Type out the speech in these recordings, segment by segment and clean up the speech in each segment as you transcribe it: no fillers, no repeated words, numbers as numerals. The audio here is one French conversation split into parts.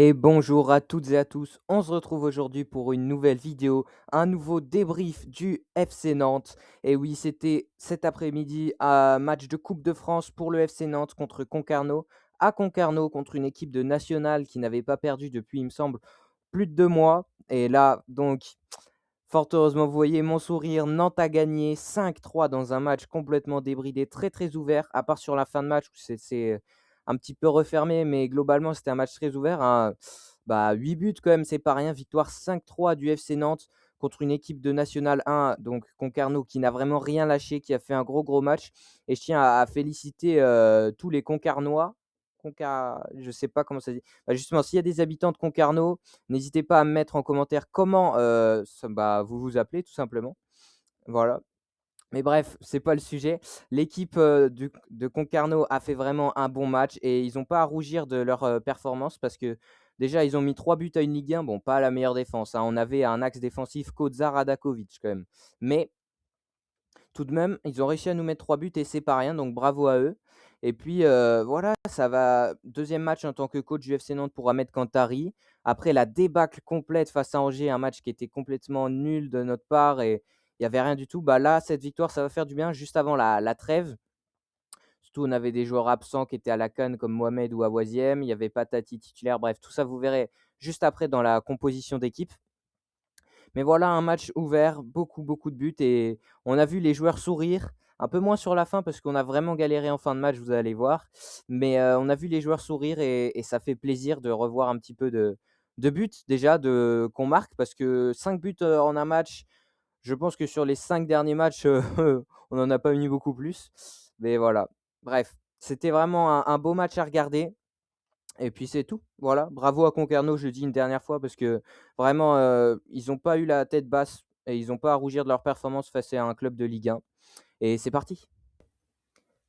Et bonjour à toutes et à tous, on se retrouve aujourd'hui pour une nouvelle vidéo, un nouveau débrief du FC Nantes. Et oui, c'était cet après-midi un match de Coupe de France pour le FC Nantes contre Concarneau, à Concarneau contre une équipe de nationale qui n'avait pas perdu depuis, il me semble, plus de 2 mois. Et là, donc, fort heureusement, vous voyez mon sourire, Nantes a gagné 5-3 dans un match complètement débridé, très très ouvert, à part sur la fin de match où c'est un petit peu refermé, mais globalement c'était un match très ouvert, hein. 8 buts quand même, c'est pas rien. Victoire 5-3 du FC Nantes contre une équipe de National 1, donc Concarneau, qui n'a vraiment rien lâché, qui a fait un gros match. Et je tiens à féliciter tous les Concarnois. Je sais pas comment ça se dit. Justement, s'il y a des habitants de Concarneau, n'hésitez pas à me mettre en commentaire comment vous vous appelez, tout simplement. Voilà. Mais bref, c'est pas le sujet. L'équipe de Concarneau a fait vraiment un bon match et ils n'ont pas à rougir de leur performance parce que déjà, ils ont mis 3 buts à une Ligue 1. Bon, pas la meilleure défense, hein. On avait un axe défensif Kozar Radakovic quand même. Mais tout de même, ils ont réussi à nous mettre 3 buts et c'est pas rien, donc bravo à eux. Et puis voilà, ça va. Deuxième match en tant que coach du FC Nantes pour Ahmed Kantari. Après la débâcle complète face à Angers, un match qui était complètement nul de notre part et il n'y avait rien du tout. Là, cette victoire, ça va faire du bien juste avant la trêve. Surtout, on avait des joueurs absents qui étaient à la CAN comme Mohamed ou Awaziem. Il n'y avait pas Tati titulaire. Bref, tout ça, vous verrez juste après dans la composition d'équipe. Mais voilà, un match ouvert, beaucoup de buts et on a vu les joueurs sourire. Un peu moins sur la fin parce qu'on a vraiment galéré en fin de match, vous allez voir. Mais on a vu les joueurs sourire et ça fait plaisir de revoir un petit peu de buts déjà qu'on marque parce que 5 buts en un match, je pense que sur les 5 derniers matchs, on n'en a pas mis beaucoup plus. Mais voilà, bref, c'était vraiment un beau match à regarder. Et puis c'est tout. Voilà, bravo à Concarneau, je le dis une dernière fois parce que vraiment, ils n'ont pas eu la tête basse et ils n'ont pas à rougir de leur performance face à un club de Ligue 1 et c'est parti.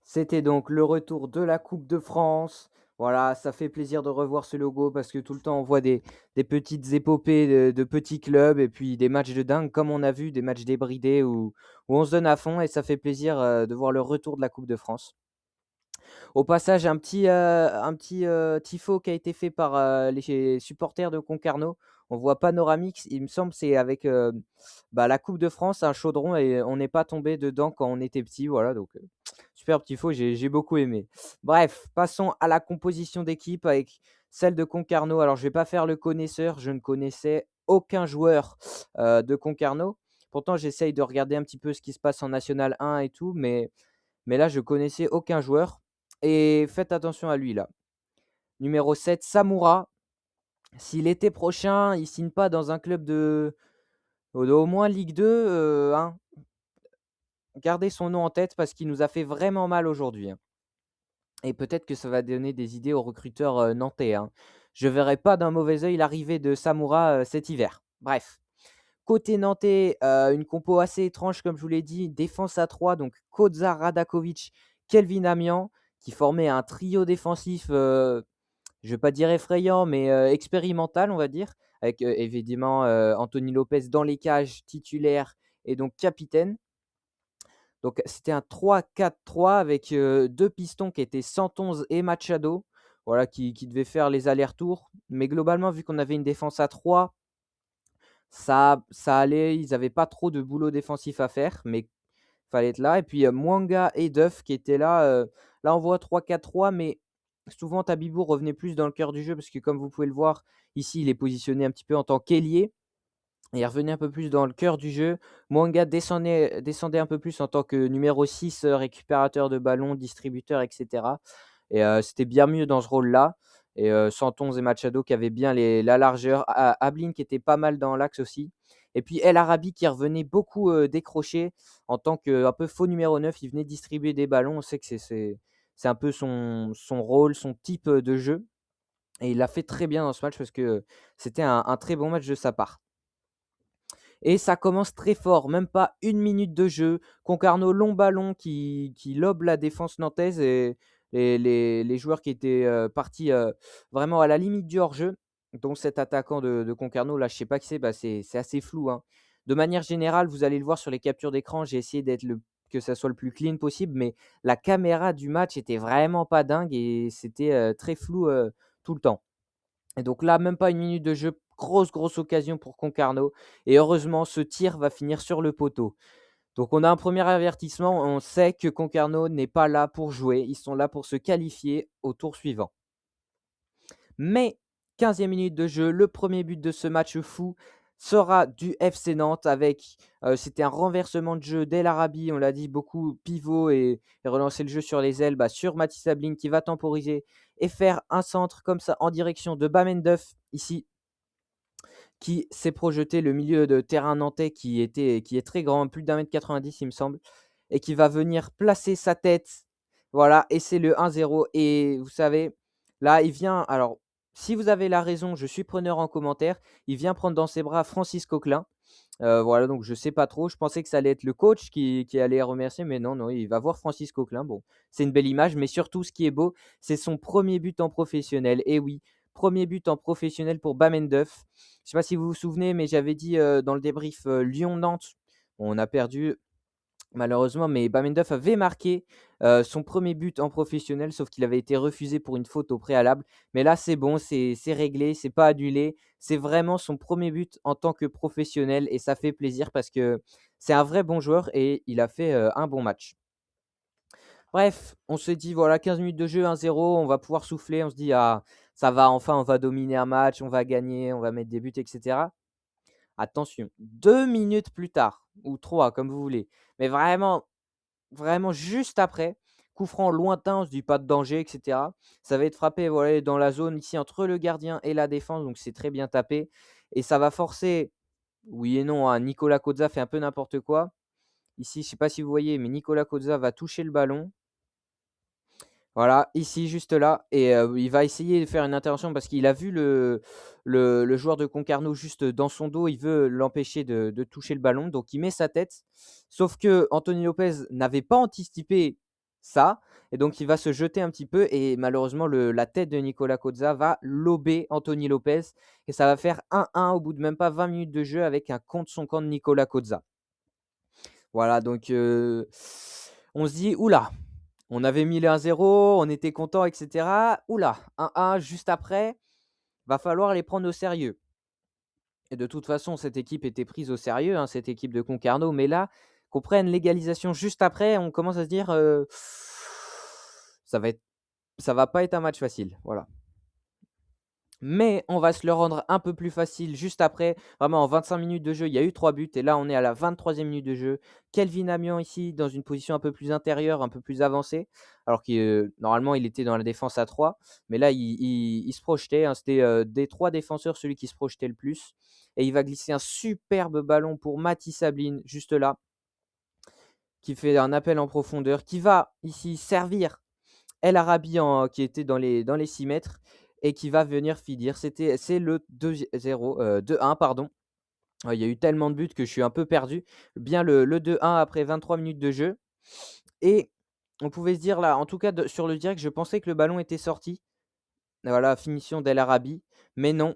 C'était donc le retour de la Coupe de France. Voilà, ça fait plaisir de revoir ce logo parce que tout le temps on voit des petites épopées de petits clubs et puis des matchs de dingue comme on a vu, des matchs débridés où on se donne à fond et ça fait plaisir, de voir le retour de la Coupe de France. Au passage, un petit tifo qui a été fait par les supporters de Concarneau. On voit Panoramix, il me semble, c'est avec la Coupe de France, un chaudron, et on n'est pas tombé dedans quand on était petit. Voilà, donc super tifo, j'ai beaucoup aimé. Bref, passons à la composition d'équipe avec celle de Concarneau. Alors, je ne vais pas faire le connaisseur, je ne connaissais aucun joueur de Concarneau. Pourtant, j'essaye de regarder un petit peu ce qui se passe en National 1 et tout, mais là, je connaissais aucun joueur. Et faites attention à lui là. Numéro 7, Samoura. Si l'été prochain, il signe pas dans un club de au moins Ligue 2, gardez son nom en tête parce qu'il nous a fait vraiment mal aujourd'hui, hein. Et peut-être que ça va donner des idées aux recruteurs nantais, hein. Je ne verrai pas d'un mauvais œil l'arrivée de Samoura cet hiver. Bref. Côté nantais, une compo assez étrange, comme je vous l'ai dit. Défense à 3, donc Kozar Radakovic, Kelvin Amian, qui formait un trio défensif, je ne vais pas dire effrayant, mais expérimental, on va dire, avec évidemment Anthony Lopez dans les cages, titulaire et donc capitaine. Donc c'était un 3-4-3 avec 2 pistons qui étaient Santonze et Machado, voilà, qui devaient faire les allers-retours. Mais globalement, vu qu'on avait une défense à 3, ça allait. Ils n'avaient pas trop de boulot défensif à faire, mais fallait être là. Et puis Mwanga et Duff qui étaient là. Là, on voit 3-4-3, mais souvent Tabibou revenait plus dans le cœur du jeu parce que, comme vous pouvez le voir, ici, il est positionné un petit peu en tant qu'ailier. Et il revenait un peu plus dans le cœur du jeu. Mwanga descendait un peu plus en tant que numéro 6, récupérateur de ballon, distributeur, etc. Et c'était bien mieux dans ce rôle-là. Et Santonz et Machado qui avaient bien la largeur. Ablin qui était pas mal dans l'axe aussi. Et puis El Arabi qui revenait beaucoup décrocher en tant qu'un peu faux numéro 9. Il venait distribuer des ballons. On sait que c'est un peu son rôle, son type de jeu. Et il l'a fait très bien dans ce match parce que c'était un très bon match de sa part. Et ça commence très fort, même pas une minute de jeu. Concarneau, long ballon qui lobe la défense nantaise et les joueurs qui étaient partis vraiment à la limite du hors-jeu, dont cet attaquant de Concarneau, là, je ne sais pas qui c'est, c'est assez flou, hein. De manière générale, vous allez le voir sur les captures d'écran, j'ai essayé que ça soit le plus clean possible, mais la caméra du match était vraiment pas dingue et c'était très flou tout le temps. Et donc là, même pas une minute de jeu, grosse occasion pour Concarneau et heureusement, ce tir va finir sur le poteau. Donc on a un premier avertissement, on sait que Concarneau n'est pas là pour jouer, ils sont là pour se qualifier au tour suivant. Mais 15e minute de jeu, le premier but de ce match fou sera du FC Nantes avec, c'était un renversement de jeu d'El Arabi, on l'a dit, beaucoup pivot et relancer le jeu sur les ailes, sur Mathis Ablin qui va temporiser et faire un centre comme ça en direction de Bamenduf ici, qui s'est projeté le milieu de terrain nantais qui est très grand, plus d'1,90 m il me semble et qui va venir placer sa tête. Voilà et c'est le 1-0 et vous savez, là, il vient alors si vous avez la raison, je suis preneur en commentaire. Il vient prendre dans ses bras Francis Coquelin. Voilà, donc je sais pas trop. Je pensais que ça allait être le coach qui allait remercier, mais non, non, il va voir Francis Coquelin. Bon, c'est une belle image, mais surtout, ce qui est beau, c'est son premier but en professionnel. Et oui, premier but en professionnel pour Bamenduf. Je sais pas si vous vous souvenez, mais j'avais dit dans le débrief Lyon-Nantes, on a perdu malheureusement, mais Bamenduf avait marqué son premier but en professionnel, sauf qu'il avait été refusé pour une faute au préalable. Mais là, c'est bon, c'est réglé, c'est pas annulé. C'est vraiment son premier but en tant que professionnel et ça fait plaisir parce que c'est un vrai bon joueur et il a fait un bon match. Bref, on se dit, voilà, 15 minutes de jeu, 1-0, on va pouvoir souffler. On se dit, ah, ça va, enfin, on va dominer un match, on va gagner, on va mettre des buts, etc. Attention, 2 minutes plus tard, ou 3, comme vous voulez, mais vraiment juste après, coup franc lointain, on se dit: «Pas de danger» et cetera. Ça va être frappé, voilà, dans la zone ici entre le gardien et la défense, donc c'est très bien tapé et ça va forcer, oui et non, hein, Nicolas Cozza fait un peu n'importe quoi. Ici, je ne sais pas si vous voyez, mais Nicolas Cozza va toucher le ballon. Voilà, ici, juste là et il va essayer de faire une intervention parce qu'il a vu le joueur de Concarneau juste dans son dos. Il veut l'empêcher de toucher le ballon, donc il met sa tête. Sauf que Anthony Lopez n'avait pas anticipé ça et donc il va se jeter un petit peu et malheureusement la tête de Nicolas Cozza va lober Anthony Lopez et ça va faire 1-1 au bout de même pas 20 minutes de jeu avec un contre son camp de Nicolas Cozza. Voilà donc on se dit: «Ouh là, on avait mis le 1-0, on était content et cetera. Ouh là, 1-1 juste après, va falloir les prendre au sérieux» et de toute façon, cette équipe était prise au sérieux, hein, cette équipe de Concarneau, mais là, qu'on prenne l'égalisation juste après, on commence à se dire, ça va être ça va pas être un match facile, voilà. Mais on va se le rendre un peu plus facile juste après. Vraiment, en 25 minutes de jeu, il y a eu 3 buts et là, on est à la 23e minute de jeu. Kelvin Amian ici, dans une position un peu plus intérieure, un peu plus avancée, alors que normalement, il était dans la défense à 3. Mais là, il se projetait, hein. C'était des 3 défenseurs, celui qui se projetait le plus. Et il va glisser un superbe ballon pour Mathis Ablin, juste là, qui fait un appel en profondeur, qui va ici servir El Arabi qui était dans les 6 mètres et qui va venir finir. C'est le 2-0, 2-1 pardon. Il y a eu tellement de buts que je suis un peu perdu. Bien le 2-1 après 23 minutes de jeu et on pouvait se dire là, en tout cas sur le direct, je pensais que le ballon était sorti. Voilà, finition d'El Arabi, mais non,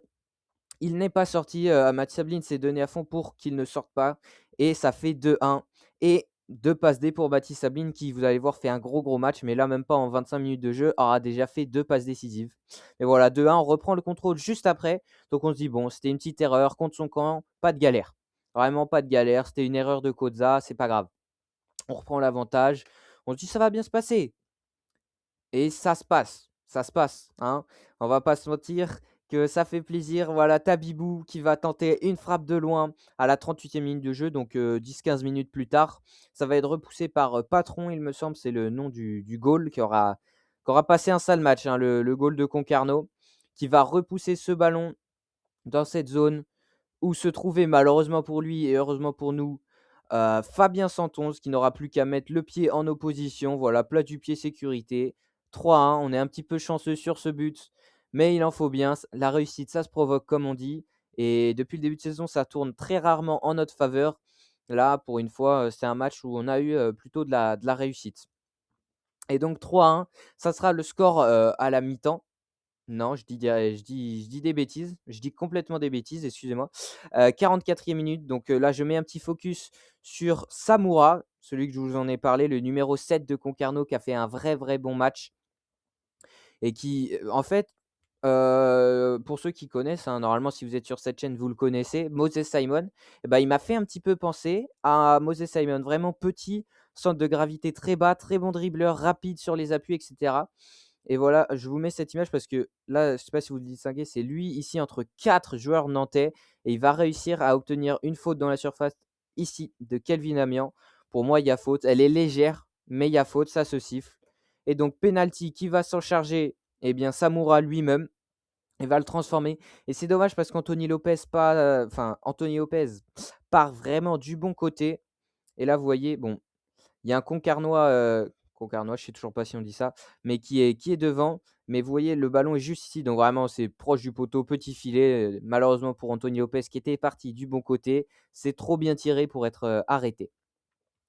il n'est pas sorti, Mathis Sablin s'est donné à fond pour qu'il ne sorte pas et ça fait 2-1 et 2 passes D pour Mathis Sablin qui, vous allez voir, fait un gros match, mais là, même pas en 25 minutes de jeu, aura déjà fait 2 passes décisives. Et voilà, 2-1, on reprend le contrôle juste après, donc on se dit: «Bon, c'était une petite erreur contre son camp, pas de galère». Vraiment pas de galère, c'était une erreur de Cozza, c'est pas grave. On reprend l'avantage, on se dit: «Ça va bien se passer». Et ça se passe, hein. On va pas se mentir que ça fait plaisir. Voilà, Tabibou qui va tenter une frappe de loin à la 38e minute de jeu, donc 10-15 minutes plus tard. Ça va être repoussé par, Patron, il me semble, c'est le nom du goal qui aura passé un sale match, hein, le goal de Concarneau, qui va repousser ce ballon dans cette zone où se trouvait malheureusement pour lui et heureusement pour nous, Fabien Santonze qui n'aura plus qu'à mettre le pied en opposition. Voilà, plat du pied sécurité. 3-1, on est un petit peu chanceux sur ce but, mais il en faut bien. La réussite, ça se provoque comme on dit et depuis le début de saison, ça tourne très rarement en notre faveur. Là, pour une fois, c'est un match où on a eu, plutôt de la réussite et donc 3-1, ça sera le score, à la mi-temps. Non, je dis des bêtises, je dis complètement des bêtises, excusez-moi. 44e minute, donc là, je mets un petit focus sur Samoura, celui que je vous en ai parlé, le numéro 7 de Concarneau qui a fait un vrai bon match et qui, en fait, Pour ceux qui connaissent, hein, normalement si vous êtes sur cette chaîne, vous le connaissez, Moses Simon, et bah, il m'a fait un petit peu penser à Moses Simon, vraiment petit, centre de gravité très bas, très bon dribbleur, rapide sur les appuis et cetera. Et voilà, je vous mets cette image parce que là, je sais pas si vous le distinguez, c'est lui ici entre 4 joueurs nantais et il va réussir à obtenir une faute dans la surface ici de Kelvin Amian. Pour moi, il y a faute, elle est légère, mais il y a faute, ça se siffle. Et donc penalty, qui va s'en charger? Eh bien Samoura lui-même. Il va le transformer et c'est dommage parce qu'Anthony Lopez Anthony Lopez part vraiment du bon côté et là, vous voyez, bon, il y a un Concarnois, je sais toujours pas si on dit ça, mais qui est devant. Mais vous voyez, le ballon est juste ici, donc vraiment, c'est proche du poteau, petit filet. Malheureusement pour Anthony Lopez qui était parti du bon côté, c'est trop bien tiré pour être arrêté.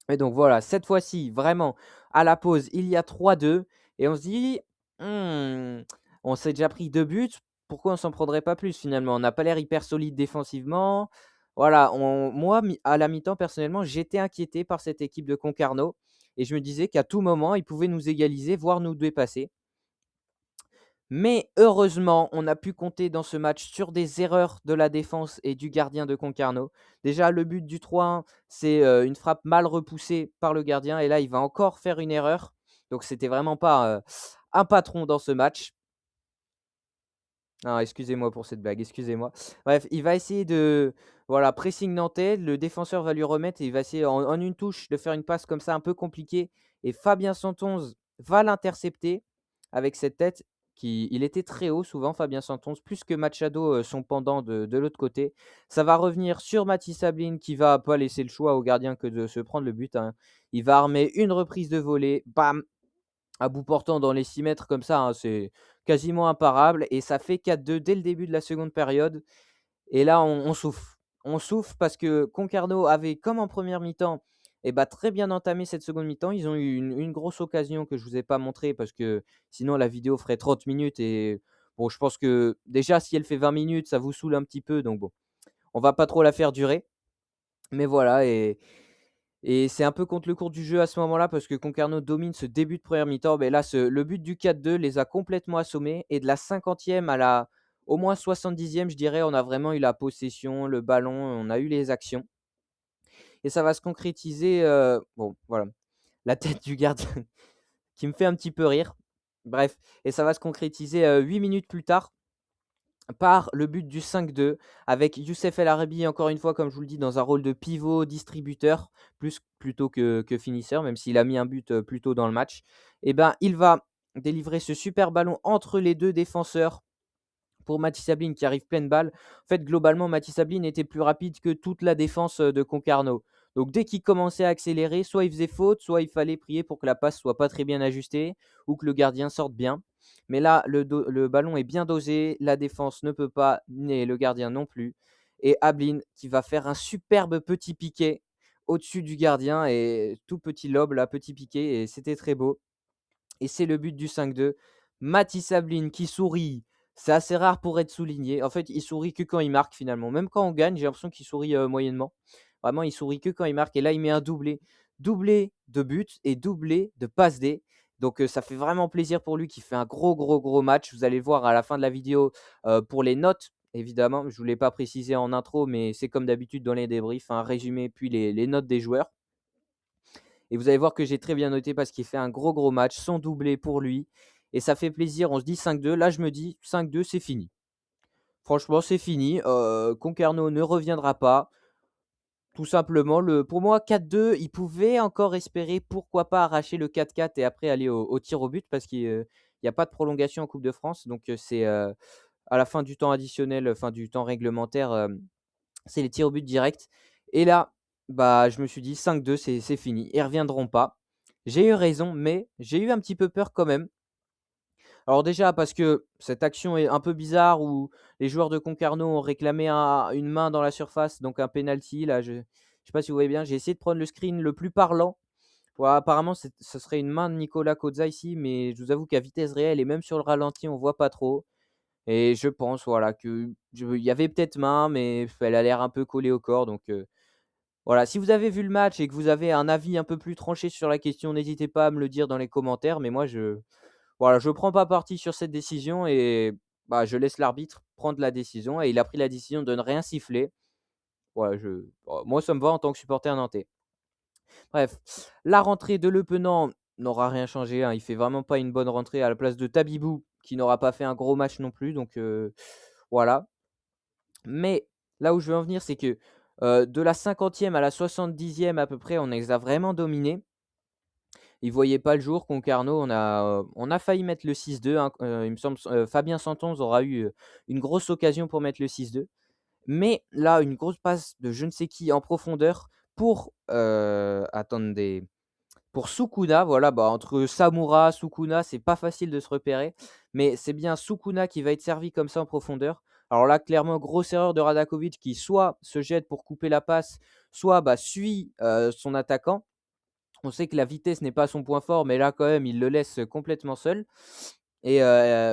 Et donc voilà, cette fois-ci, vraiment, à la pause, il y a 3-2 et on se dit: «Mmh, on s'est déjà pris 2 buts, pourquoi on s'en prendrait pas plus finalement? On n'a pas l'air hyper solide défensivement». Voilà, moi, à la mi-temps, personnellement, j'étais inquiété par cette équipe de Concarneau et je me disais qu'à tout moment, ils pouvaient nous égaliser, voire nous dépasser. Mais heureusement, on a pu compter dans ce match sur des erreurs de la défense et du gardien de Concarneau. Déjà, le but du 3-1, c'est une frappe mal repoussée par le gardien. Et là, il va encore faire une erreur. Donc, c'était vraiment pas un patron dans ce match. Ah, excusez-moi pour cette blague, excusez-moi. Bref, il va essayer de, voilà, pressing nantais, le défenseur va lui remettre et il va essayer en une touche de faire une passe comme ça un peu compliquée et Fabien Santonze va l'intercepter avec cette tête qui il était très haut souvent Fabien Santonze, plus que Machado, son pendant de l'autre côté. Ça va revenir sur Mathis Sabline qui va pas laisser le choix au gardien que de se prendre le but, hein. Il va armer une reprise de volée, bam! À bout portant dans les 6 mètres comme ça, hein, c'est quasiment imparable et ça fait 4-2 dès le début de la seconde période et là on souffle. On souffle parce que Concarneau avait, comme en première mi-temps, et bah, très bien entamé cette seconde mi-temps. Ils ont eu une grosse occasion que je ne vous ai pas montrée parce que sinon la vidéo ferait 30 minutes et bon, je pense que déjà si elle fait 20 minutes, ça vous saoule un petit peu donc bon, on va pas trop la faire durer. Mais voilà et c'est un peu contre le cours du jeu à ce moment-là parce que Concarneau domine ce début de première mi-temps. Mais là, le but du 4-2 les a complètement assommés et de la 50e à la au moins 70e, je dirais, on a vraiment eu la possession, le ballon, on a eu les actions et ça va se concrétiser, bon voilà, la tête du gardien qui me fait un petit peu rire. Bref et ça va se concrétiser, 8 minutes plus tard par le but du 5-2 avec Youssef El Arabi, encore une fois, comme je vous le dis, dans un rôle de pivot distributeur, plutôt que finisseur, même s'il a mis un but plus tôt dans le match. Et ben, il va délivrer ce super ballon entre les deux défenseurs pour Mathis Sabline qui arrive pleine balle. En fait, globalement, Mathis Sabline était plus rapide que toute la défense de Concarneau. Donc, dès qu'il commençait à accélérer, soit il faisait faute, soit il fallait prier pour que la passe soit pas très bien ajustée ou que le gardien sorte bien. Mais là, le ballon est bien dosé, la défense ne peut pas, ni le gardien non plus. Et Ablin qui va faire un superbe petit piqué au-dessus du gardien et tout petit lob, là, petit piqué, et c'était très beau. Et c'est le but du 5-2. Mathis Ablin qui sourit, c'est assez rare pour être souligné. En fait, il sourit que quand il marque finalement. Même quand on gagne, j'ai l'impression qu'il sourit moyennement. Vraiment, il sourit que quand il marque. Et là, il met un doublé. Doublé de but et doublé de passe D. Donc, ça fait vraiment plaisir pour lui qui fait un gros, gros, gros match. Vous allez le voir à la fin de la vidéo pour les notes. Évidemment, je ne vous l'ai pas précisé en intro, mais c'est comme d'habitude dans les débriefs, un résumé puis les notes des joueurs. Et vous allez voir que j'ai très bien noté parce qu'il fait un gros, gros match, son doublé pour lui. Et ça fait plaisir. On se dit 5-2. Là, je me dis 5-2, c'est fini. Franchement, c'est fini. Concarneau ne reviendra pas. Tout simplement, pour moi, 4-2, il pouvait encore espérer, pourquoi pas, arracher le 4-4 et après aller au tir au but parce qu'il n'y a pas de prolongation en Coupe de France. Donc, c'est à la fin du temps additionnel, fin du temps réglementaire, c'est les tirs au but direct. Et là, bah, je me suis dit 5-2, c'est fini. Ils ne reviendront pas. J'ai eu raison, mais j'ai eu un petit peu peur quand même. Alors déjà parce que cette action est un peu bizarre où les joueurs de Concarneau ont réclamé une main dans la surface, donc un penalty. Là, je ne sais pas si vous voyez bien, j'ai essayé de prendre le screen le plus parlant. Voilà, apparemment, ce serait une main de Nicolas Cozza ici, mais je vous avoue qu'à vitesse réelle et même sur le ralenti, on voit pas trop. Et je pense, voilà, il y avait peut-être main, mais elle a l'air un peu collée au corps. Donc voilà, si vous avez vu le match et que vous avez un avis un peu plus tranché sur la question, n'hésitez pas à me le dire dans les commentaires. Mais moi, voilà, je prends pas parti sur cette décision et bah, je laisse l'arbitre prendre la décision et il a pris la décision de ne rien siffler. Voilà, moi ça me va en tant que supporter nantais. Bref, la rentrée de Le Penant n'aura rien changé, hein. Il fait vraiment pas une bonne rentrée à la place de Tabibou, qui n'aura pas fait un gros match non plus, donc voilà. Mais là où je veux en venir, c'est que, de la 50e à la 70e à peu près, on les a vraiment dominés. Ils voyaient pas le jour. Concarneau, on a failli mettre le 6-2, hein, il me semble, Fabien Santonze aura eu, une grosse occasion pour mettre le 6-2. Mais là, une grosse passe de je ne sais qui en profondeur pour, attendez, pour Sukuna, voilà, bah, entre Samura, Sukuna, c'est pas facile de se repérer, mais c'est bien Sukuna qui va être servi comme ça en profondeur. Alors là, clairement, grosse erreur de Radakovic qui soit se jette pour couper la passe, soit, bah, suit, son attaquant. On sait que la vitesse n'est pas son point fort, mais là, quand même, il le laisse complètement seul. Et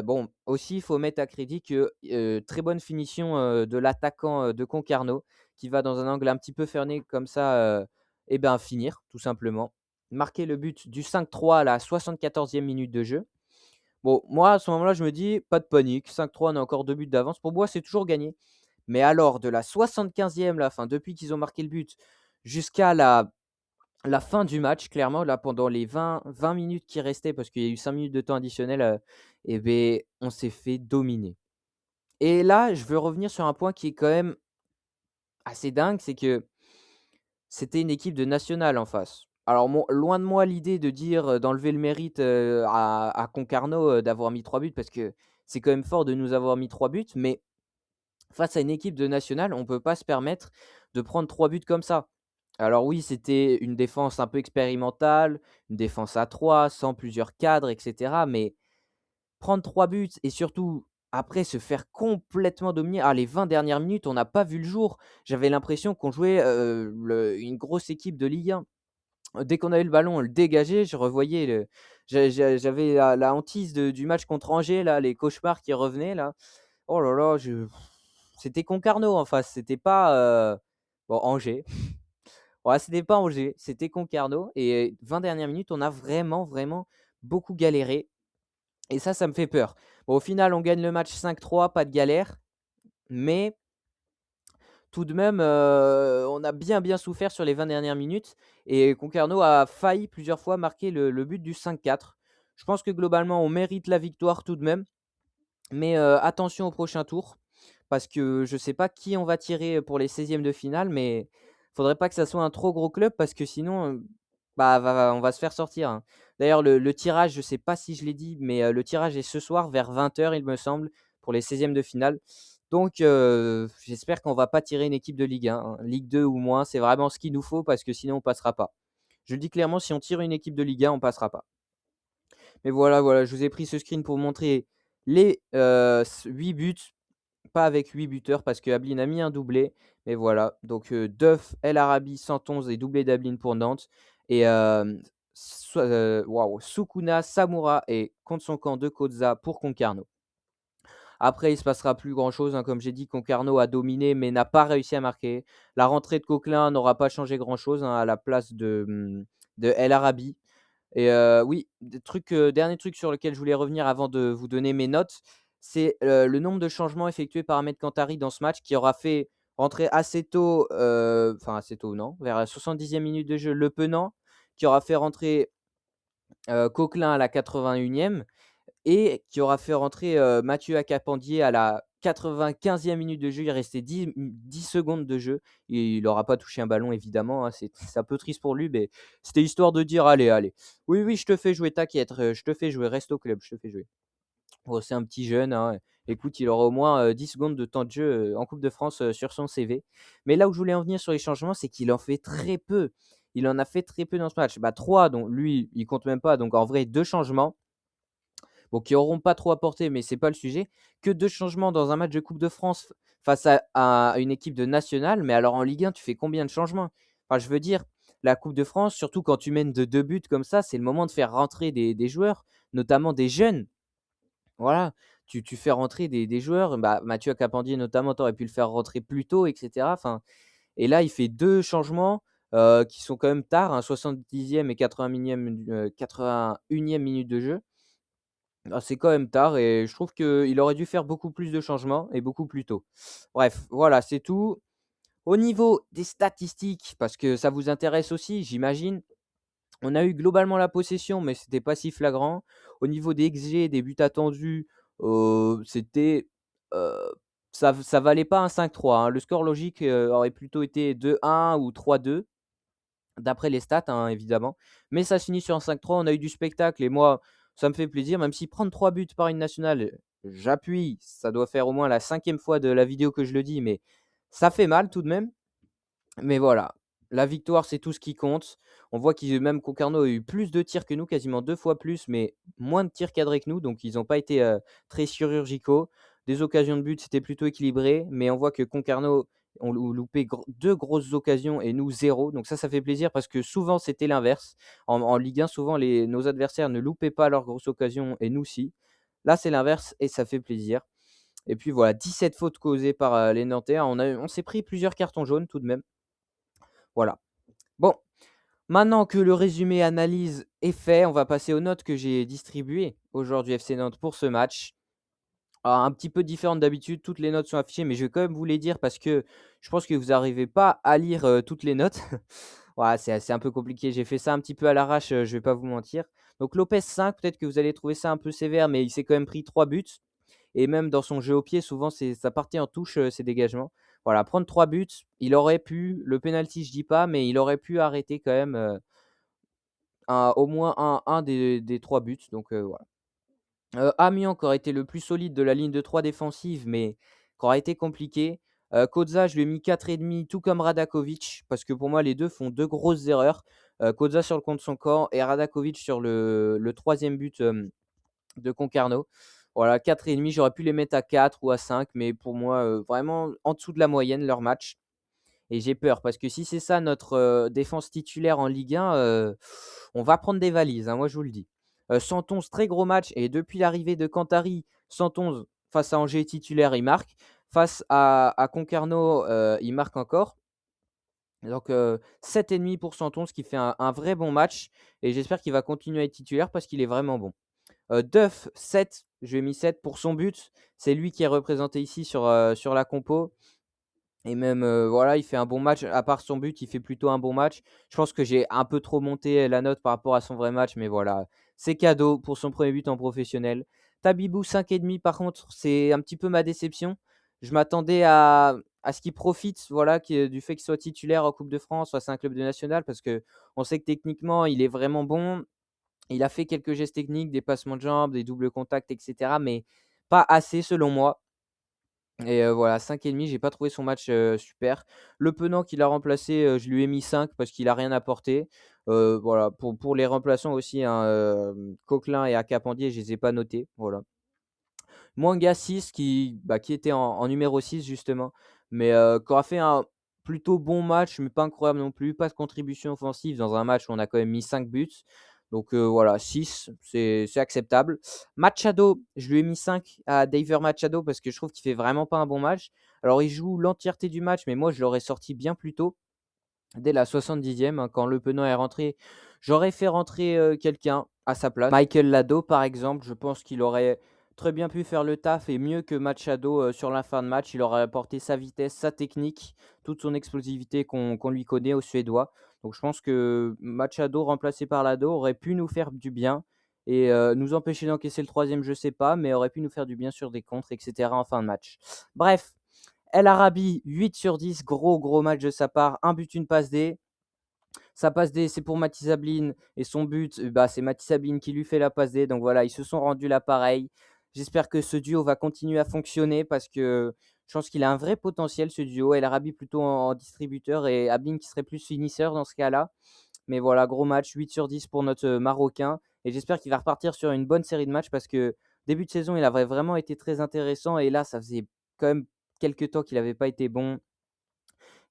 bon, aussi, il faut mettre à crédit que, très bonne finition, de l'attaquant, de Concarneau, qui va dans un angle un petit peu fermé comme ça, et ben, finir, tout simplement. Marquer le but du 5-3 à la 74e minute de jeu. Bon, moi, à ce moment-là, je me dis: «Pas de panique, 5-3, on a encore 2 buts d'avance». Pour moi, c'est toujours gagné. Mais alors de la 75e là, enfin, depuis qu'ils ont marqué le but jusqu'à la fin du match, clairement, là, pendant les 20 minutes qui restaient, parce qu'il y a eu 5 minutes de temps additionnel, et beh, on s'est fait dominer. Et là, je veux revenir sur un point qui est quand même assez dingue, c'est que c'était une équipe de nationales en face. Alors mon loin de moi l'idée de dire, d'enlever le mérite, à Concarneau, d'avoir mis 3 buts parce que c'est quand même fort de nous avoir mis 3 buts, mais face à une équipe de nationales, on ne peut pas se permettre de prendre 3 buts comme ça. Alors oui, c'était une défense un peu expérimentale, une défense à 3 sans plusieurs cadres et cetera, mais prendre 3 buts et surtout après se faire complètement dominer. Ah, les 20 dernières minutes, on n'a pas vu le jour. J'avais l'impression qu'on jouait, une grosse équipe de Ligue 1. Dès qu'on avait le ballon, on le dégageait, je revoyais j'avais la hantise du match contre Angers là, les cauchemars qui revenaient là. Oh là là, c'était Concarneau en face, c'était pas, bon, Angers. Ouais, c'était pas Angers, c'était Concarneau et 20 dernières minutes, on a vraiment, vraiment beaucoup galéré et ça me fait peur. Bon, au final, on gagne le match 5-3, pas de galère, mais tout de même, on a bien, bien souffert sur les 20 dernières minutes et Concarneau a failli plusieurs fois marquer le but du 5-4. Je pense que globalement, on mérite la victoire tout de même, mais attention au prochain tour parce que je ne sais pas qui on va tirer pour les 16e de finale, mais faudrait pas que ça soit un trop gros club parce que sinon, bah, on va se faire sortir, hein. D'ailleurs, le tirage, je ne sais pas si je l'ai dit, mais le tirage est ce soir vers 20h, il me semble, pour les 16e de finale. Donc j'espère qu'on va pas tirer une équipe de Ligue 1, hein. Ligue 2 ou moins, c'est vraiment ce qu'il nous faut parce que sinon on passera pas. Je le dis clairement, si on tire une équipe de Ligue 1, on passera pas. Mais voilà, voilà, je vous ai pris ce screen pour vous montrer les 8 buts, pas avec 8 buteurs parce que Ablin a mis un doublé. Mais voilà, donc Duff, El Arabi, 111 et doublé d'Ablin pour Nantes. Et waouh, Sukuna, Samura et contre son camp de Koza pour Concarneau. Après, il se passera plus grand-chose, hein. Comme j'ai dit, Concarneau a dominé mais n'a pas réussi à marquer. La rentrée de Coquelin n'aura pas changé grand-chose, hein, à la place de El Arabi. Et oui, dernier truc sur lequel je voulais revenir avant de vous donner mes notes, c'est, le nombre de changements effectués par Ahmed Kantari dans ce match qui aura fait rentrer assez tôt, enfin assez tôt non, vers la 70e minute de jeu Le Penant, qui aura fait rentrer, Coquelin à la 81e et qui aura fait rentrer, Mathieu Acapandier à la 95e minute de jeu. Il restait 10 secondes de jeu et il aura pas touché un ballon évidemment, hein. C'est un peu triste pour lui, mais c'était histoire de dire: «Allez, allez, oui, oui, je te fais jouer, t'inquiète, je te fais jouer, reste au club, je te fais jouer». Bon, c'est un petit jeune, hein, écoute, il aura au moins, 10 secondes de temps de jeu, en coupe de France, sur son CV. Mais là où je voulais en venir sur les changements, c'est qu'il en fait très peu. Il en a fait très peu dans ce match. Bah, 3 dont lui, il compte même pas, donc en vrai 2 changements. Bon, qui auront pas trop apporté, mais c'est pas le sujet. Que 2 changements dans un match de coupe de France face à une équipe de nationale, mais alors en Ligue 1, tu fais combien de changements? Enfin, je veux dire, la coupe de France, surtout quand tu mènes de 2 buts comme ça, c'est le moment de faire rentrer des joueurs, notamment des jeunes. Voilà, tu fais rentrer des joueurs, bah, Mathieu Capandier notamment, tu aurais pu le faire rentrer plus tôt et cetera. Enfin et là, il fait 2 changements, qui sont quand même tard, hein, 70e et 81e minute de jeu. Ah, c'est quand même tard et je trouve qu'il aurait dû faire beaucoup plus de changements et beaucoup plus tôt. Bref, voilà, c'est tout. Au niveau des statistiques, parce que ça vous intéresse aussi, j'imagine, on a eu globalement la possession, mais c'était pas si flagrant. Au niveau des XG, des buts attendus, c'était, heu, ça valait pas un 5-3, hein. Le score logique, aurait plutôt été 2-1 ou 3-2. D'après les stats, hein, évidemment. Mais ça se finit sur un 5-3. On a eu du spectacle et moi, ça me fait plaisir, même si prendre 3 buts par une nationale, j'appuie, ça doit faire au moins la 5e fois de la vidéo que je le dis, mais ça fait mal tout de même. Mais voilà, la victoire, c'est tout ce qui compte. On voit qu'ils même Concarneau a eu plus de tirs que nous, quasiment 2 fois plus, mais moins de tirs cadrés que nous, donc ils n'ont pas été, très chirurgicaux. Des occasions de but, c'était plutôt équilibré, mais on voit que Concarneau ont loupé 2 grosses occasions et nous 0. Donc ça fait plaisir parce que souvent c'était l'inverse. En Ligue 1, souvent nos adversaires ne loupaient pas leurs grosses occasions et nous si. Là, c'est l'inverse et ça fait plaisir. Et puis voilà, 17 fautes causées par, les Nantais. On s'est pris plusieurs cartons jaunes tout de même. Voilà. Bon, maintenant que le résumé analyse est fait, on va passer aux notes que j'ai distribuées aujourd'hui FC Nantes pour ce match. Alors, un petit peu différente d'habitude, toutes les notes sont affichées, mais je vais quand même vous les dire parce que je pense que vous n'arrivez pas à lire toutes les notes. Voilà, c'est un peu compliqué. J'ai fait ça un petit peu à l'arrache, je vais pas vous mentir. Donc Lopez 5, peut-être que vous allez trouver ça un peu sévère, mais il s'est quand même pris 3 buts. Et même dans son jeu au pied, souvent, ça partait en touche, ses dégagements. Voilà, prendre 3 buts, il aurait pu, le penalty, je dis pas, mais il aurait pu arrêter quand même au moins un des 3 buts. Donc voilà. Amiens qui aurait été le plus solide de la ligne de 3 défensive, mais qui aurait été compliqué. Koza, je lui ai mis 4,5, tout comme Radakovic, parce que pour moi, les deux font 2 grosses erreurs. Koza sur le compte de son camp et Radakovic sur le 3e but de Concarneau. Voilà, 4,5, j'aurais pu les mettre à 4 ou à 5, mais pour moi, vraiment en dessous de la moyenne, leur match. Et j'ai peur parce que si c'est ça notre défense titulaire en Ligue 1, on va prendre des valises, hein, moi je vous le dis. 111, très gros match et depuis l'arrivée de Cantari, 111 face à Angers titulaire, il marque. Face à Concarneau, il marque encore. Donc 7,5 pour 111 qui fait un vrai bon match et j'espère qu'il va continuer à être titulaire parce qu'il est vraiment bon. Duff 7, je lui ai mis 7 pour son but. C'est lui qui est représenté ici sur la compo. Et même, voilà, il fait un bon match. À part son but, il fait plutôt un bon match. Je pense que j'ai un peu trop monté la note par rapport à son vrai match, mais voilà, c'est cadeau pour son premier but en professionnel. Tabibou 5,5 par contre, c'est un petit peu ma déception. Je m'attendais à ce qu'il profite, voilà, du fait qu'il soit titulaire en coupe de France face à un club de national parce qu'on sait que techniquement, il est vraiment bon. Il a fait quelques gestes techniques, des passements de jambes, des doubles contacts et cetera, mais pas assez selon moi. Et voilà, 5,5, j'ai pas trouvé son match, super. Le Penant qui l'a remplacé, je lui ai mis 5 parce qu'il a rien apporté. Voilà, pour les remplaçants aussi, hein, Coquelin et Akapandier, je les ai pas notés, voilà. Mwanga 6 qui était en numéro 6 justement, mais qui aura fait un plutôt bon match, mais pas incroyable non plus. Pas de contribution offensive dans un match où on a quand même mis 5 buts. Donc voilà, 6, c'est acceptable. Machado, je lui ai mis 5 à Daver Machado parce que je trouve qu'il fait vraiment pas un bon match. Alors il joue l'entièreté du match, mais moi je l'aurais sorti bien plus tôt, dès la 70e, hein, quand Le Penant est rentré. J'aurais fait rentrer, quelqu'un à sa place. Michael Lado, par exemple, je pense qu'il aurait très bien pu faire le taf et mieux que Machado, sur la fin de match. Il aurait apporté sa vitesse, sa technique, toute son explosivité qu'on lui connaît aux Suédois. Donc je pense que Machado remplacé par Lado aurait pu nous faire du bien et nous empêcher d'encaisser le 3e, je sais pas, mais aurait pu nous faire du bien sur des contres et cetera en fin de match. Bref, El Arabi, 8 sur 10, gros match de sa part, un but, une passe D. Sa passe D, c'est pour Mathis Ablin et son but, bah, c'est Mathis Ablin qui lui fait la passe D. Donc voilà, ils se sont rendus là pareil. J'espère que ce duo va continuer à fonctionner parce que je pense qu'il a un vrai potentiel ce duo. El Arabi plutôt en distributeur et Ablin qui serait plus finisseur dans ce cas-là. Mais voilà, gros match, 8 sur 10 pour notre Marocain. Et j'espère qu'il va repartir sur une bonne série de matchs parce que début de saison, il avait vraiment été très intéressant. Et là, ça faisait quand même quelques temps qu'il n'avait pas été bon.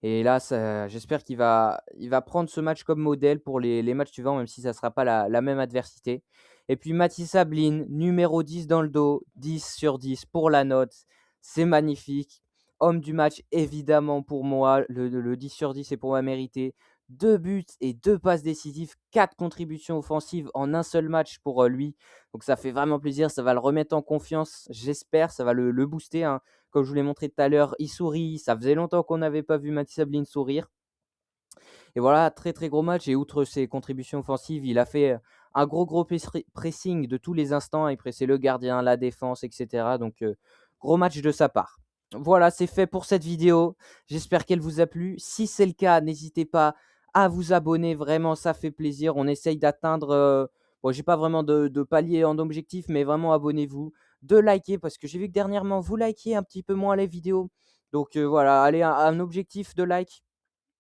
Et là, j'espère qu'il va prendre ce match comme modèle pour les matchs suivants, même si ça ne sera pas la même adversité. Et puis Mathis Ablin, numéro 10 dans le dos, 10 sur 10 pour la note. C'est magnifique. Homme du match, évidemment, pour moi. Le 10 sur 10 est pour moi mérité. 2 buts et 2 passes décisives, 4 contributions offensives en un seul match pour, lui. Donc ça fait vraiment plaisir, ça va le remettre en confiance, j'espère, ça va le booster, hein. Comme je vous l'ai montré tout à l'heure, il sourit, ça faisait longtemps qu'on n'avait pas vu Matisse Ablin sourire. Et voilà, très, très gros match et outre ses contributions offensives, il a fait, un gros pressing de tous les instants. Il pressait le gardien, la défense et cetera. Donc, gros match de sa part. Voilà, c'est fait pour cette vidéo. J'espère qu'elle vous a plu. Si c'est le cas, n'hésitez pas à vous abonner. Vraiment, ça fait plaisir. On essaye d'atteindre, bon, j'ai pas vraiment de palier en objectif, mais vraiment abonnez-vous. De liker parce que j'ai vu que dernièrement, vous likez un petit peu moins les vidéos. Donc, voilà, allez, un objectif de like.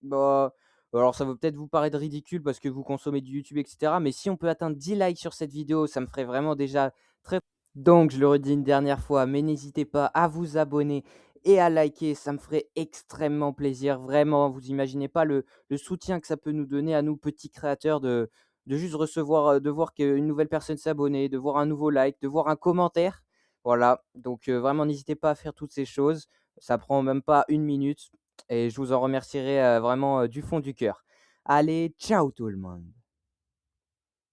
Bah, alors ça va peut-être vous paraître ridicule parce que vous consommez du YouTube et cetera, mais si on peut atteindre 10 likes sur cette vidéo, ça me ferait vraiment déjà très. Donc je le redis une dernière fois, mais n'hésitez pas à vous abonner et à liker, ça me ferait extrêmement plaisir. Vraiment, vous imaginez pas le soutien que ça peut nous donner à nous petits créateurs de juste recevoir, de voir qu'une nouvelle personne s'est abonnée, de voir un nouveau like, de voir un commentaire. Voilà, donc vraiment n'hésitez pas à faire toutes ces choses. Ça prend même pas une minute et je vous en remercierai, vraiment, du fond du cœur. Allez, ciao tout le monde!